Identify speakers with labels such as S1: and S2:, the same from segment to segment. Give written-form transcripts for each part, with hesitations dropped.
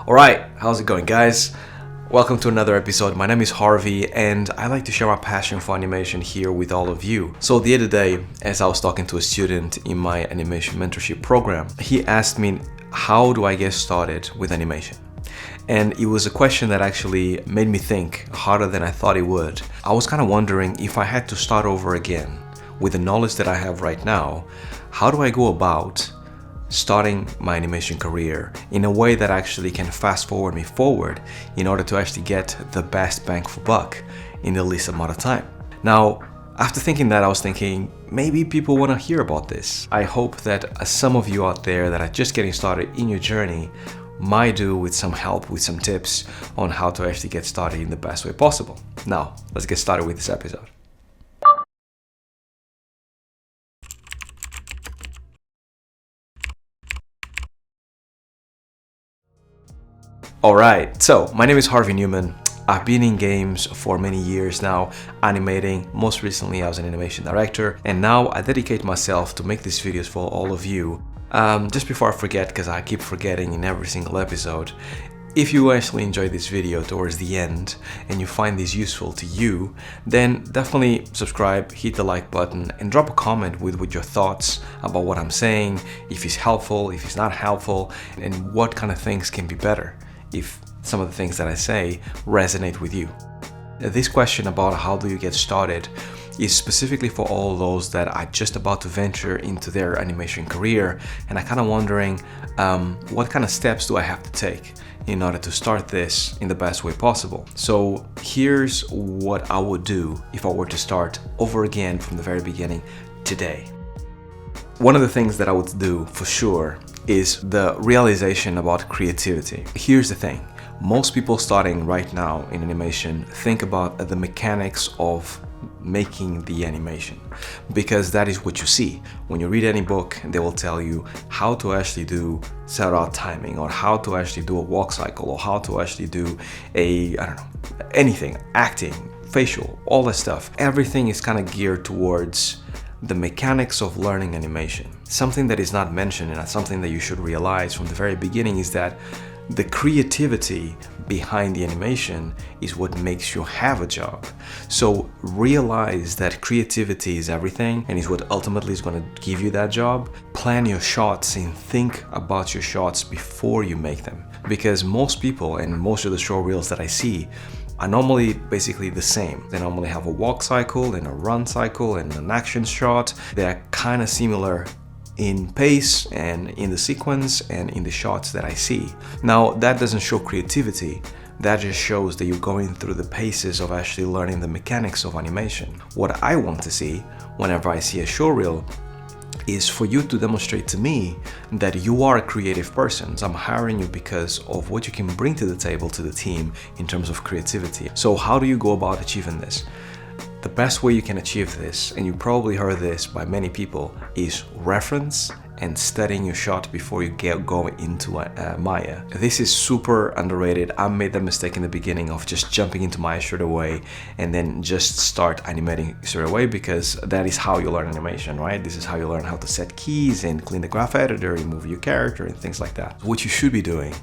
S1: Alright, how's it going, guys? Welcome to another episode. My name is Harvey and I like to share my passion for animation here with all of you. So the other day, as I was talking to a student in my animation mentorship program, he asked me, how do I get started with animation? And it was a question that actually made me think harder than I thought it would. I was kind of wondering, if I had to start over again with the knowledge that I have right now, how do I go about starting my animation career in a way that actually can fast forward me forward in order to actually get the best bang for buck in the least amount of time. Now, after thinking that, I was thinking maybe people want to hear about this. I hope that some of you out there that are just getting started in your journey might do with some help, with some tips on how to actually get started in the best way possible. Now, let's get started with this episode. Alright, so my name is Harvey Newman. I've been in games for many years now, animating. Most recently I was an animation director, and now I dedicate myself to make these videos for all of you. Just before I forget, because I keep forgetting in every single episode, if you actually enjoy this video towards the end and you find this useful to you, then definitely subscribe, hit the like button, and drop a comment with your thoughts about what I'm saying, if it's helpful, if it's not helpful, and what kind of things can be better if some of the things that I say resonate with you. This question about how do you get started is specifically for all those that are just about to venture into their animation career and are kind of wondering what kind of steps do I have to take in order to start this in the best way possible. So here's what I would do if I were to start over again from the very beginning today. One of the things that I would do for sure is the realization about creativity. Here's the thing. Most people starting right now in animation think about the mechanics of making the animation, because that is what you see. When you read any book, they will tell you how to actually do set out timing, or how to actually do a walk cycle, or how to actually do anything, acting, facial, all that stuff. Everything is kind of geared towards the mechanics of learning animation. Something that is not mentioned, and something that you should realize from the very beginning, is that the creativity behind the animation is what makes you have a job. So realize that creativity is everything and is what ultimately is going to give you that job. Plan your shots and think about your shots before you make them, because most people and most of the show reels that I see are normally basically the same. They normally have a walk cycle and a run cycle and an action shot. They're kind of similar in pace and in the sequence and in the shots that I see. Now, that doesn't show creativity. That just shows that you're going through the paces of actually learning the mechanics of animation. What I want to see whenever I see a show reel is for you to demonstrate to me that you are a creative person. So I'm hiring you because of what you can bring to the table to the team in terms of creativity. So how do you go about achieving this? The best way you can achieve this, and you probably heard this by many people, is reference and studying your shot before you go into Maya. This is super underrated. I made the mistake in the beginning of just jumping into Maya straight away and then just start animating straight away, because that is how you learn animation, right? This is how you learn how to set keys and clean the graph editor and move your character and things like that. What you should be doing,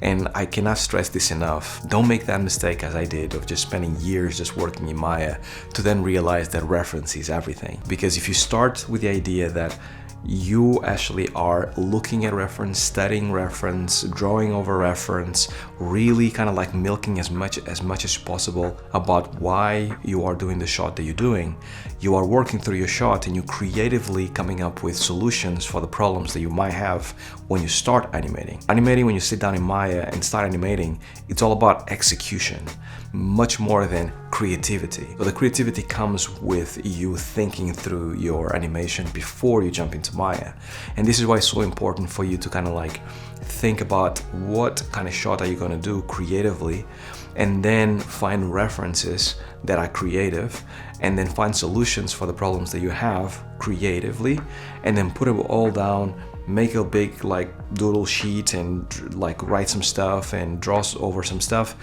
S1: and I cannot stress this enough, don't make that mistake as I did of just spending years just working in Maya to then realize that reference is everything. Because if you start with the idea that you actually are looking at reference, studying reference, drawing over reference, really kind of like milking as much as possible about why you are doing the shot that you're doing. You are working through your shot and you're creatively coming up with solutions for the problems that you might have when you start animating. Animating, when you sit down in Maya and start animating, it's all about execution, much more than creativity. So the creativity comes with you thinking through your animation before you jump into Maya. And this is why it's so important for you to kind of like think about what kind of shot are you going to do creatively, and then find references that are creative, and then find solutions for the problems that you have creatively, and then put it all down, make a big like doodle sheet and like write some stuff and draw over some stuff.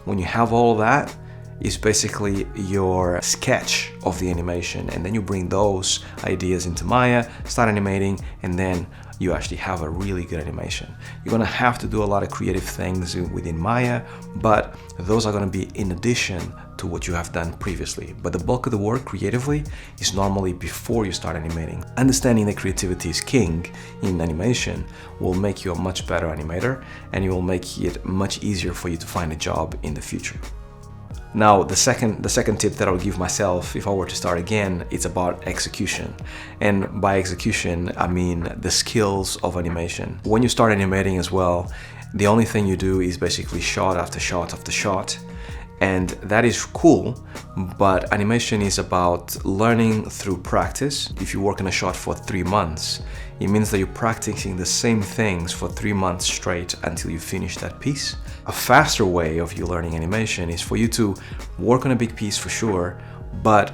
S1: When you have all of that, is basically your sketch of the animation, and then you bring those ideas into Maya, start animating, and then you actually have a really good animation. You're gonna have to do a lot of creative things within Maya, but those are gonna be in addition to what you have done previously. But the bulk of the work creatively is normally before you start animating. Understanding that creativity is king in animation will make you a much better animator, and it will make it much easier for you to find a job in the future. Now, the second tip that I would give myself if I were to start again, it's about execution. And by execution, I mean the skills of animation. When you start animating as well, the only thing you do is basically shot after shot after shot. And that is cool, but animation is about learning through practice. If you work in a shot for 3 months, it means that you're practicing the same things for 3 months straight until you finish that piece. A faster way of you learning animation is for you to work on a big piece for sure, but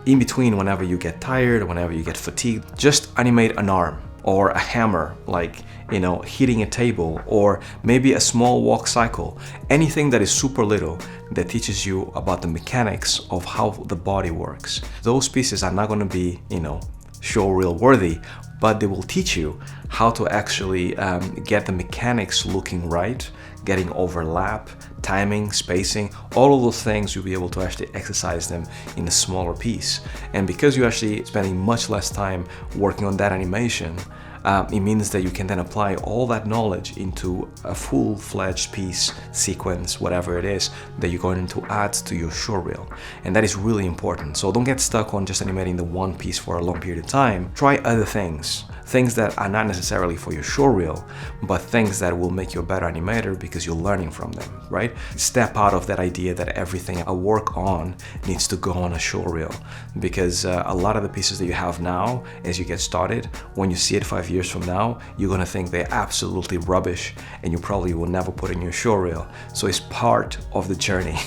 S1: in between, whenever you get tired, whenever you get fatigued, just animate an arm or a hammer, like, you know, hitting a table, or maybe a small walk cycle. Anything that is super little that teaches you about the mechanics of how the body works. Those pieces are not going to be, you know, showreel worthy, but they will teach you how to actually get the mechanics looking right, getting overlap, timing, spacing, all of those things. You'll be able to actually exercise them in a smaller piece. And because you're actually spending much less time working on that animation, it means that you can then apply all that knowledge into a full-fledged piece, sequence, whatever it is that you're going to add to your showreel. And that is really important. So don't get stuck on just animating the one piece for a long period of time. Try other things that are not necessarily for your showreel, but things that will make you a better animator because you're learning from them, right? Step out of that idea that everything I work on needs to go on a showreel, because a lot of the pieces that you have now, as you get started, when you see it 5 years from now, you're gonna think they're absolutely rubbish, and you probably will never put in your showreel. So it's part of the journey.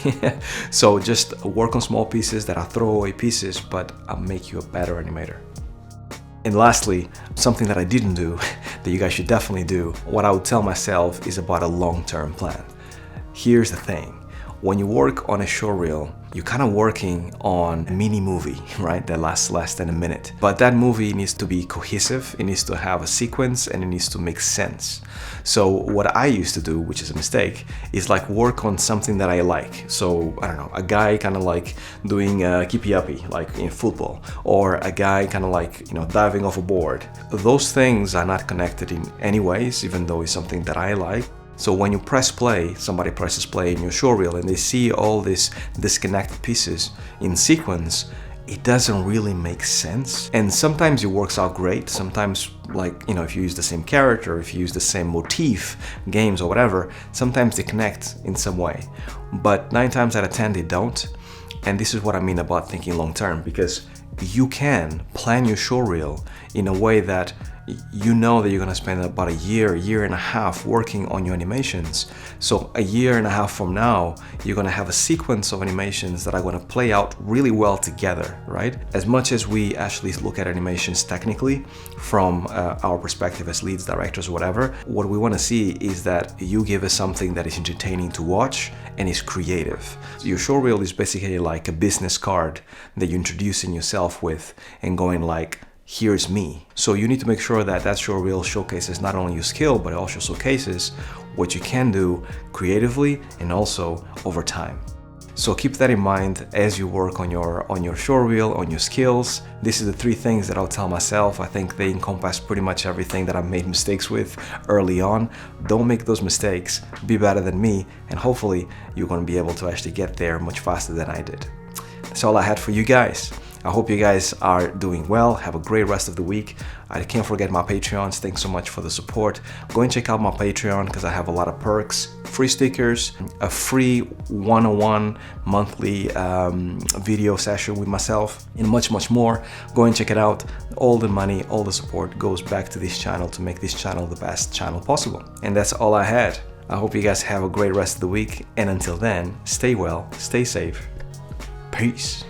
S1: So just work on small pieces that are throwaway pieces, but make you a better animator. And lastly, something that I didn't do that you guys should definitely do, what I would tell myself is about a long-term plan. Here's the thing. When you work on a showreel, you're kind of working on a mini movie, right? That lasts less than a minute. But that movie needs to be cohesive, it needs to have a sequence, and it needs to make sense. So what I used to do, which is a mistake, is like work on something that I like. So, I don't know, a guy kind of like doing kipi-yapi, like in football, or a guy kind of like, you know, diving off a board. Those things are not connected in any ways, even though it's something that I like. So when you press play, somebody presses play in your showreel and they see all these disconnected pieces in sequence, it doesn't really make sense. And sometimes it works out great. Sometimes, like, you know, if you use the same character, if you use the same motif, games or whatever, sometimes they connect in some way. But 9 times out of 10 they don't. And this is what I mean about thinking long term, because you can plan your showreel in a way that you know that you're going to spend about a year and a half working on your animations. So a year and a half from now, you're going to have a sequence of animations that are going to play out really well together, right? As much as we actually look at animations technically from our perspective as leads, directors, whatever, what we want to see is that you give us something that is entertaining to watch and is creative. Your showreel is basically like a business card that you're introducing yourself with and going like, here's me. So you need to make sure that that showreel showcases not only your skill, but it also showcases what you can do creatively and also over time. So keep that in mind as you work on your showreel, on your skills. This is the 3 things that I'll tell myself. I think they encompass pretty much everything that I've made mistakes with early on. Don't make those mistakes. Be better than me, and hopefully you're going to be able to actually get there much faster than I did. That's all I had for you guys. I hope you guys are doing well. Have a great rest of the week. I can't forget my Patreons. Thanks so much for the support. Go and check out my Patreon because I have a lot of perks, free stickers, a free one-on-one monthly video session with myself, and much, much more. Go and check it out. All the money, all the support goes back to this channel to make this channel the best channel possible. And that's all I had. I hope you guys have a great rest of the week. And until then, stay well, stay safe. Peace.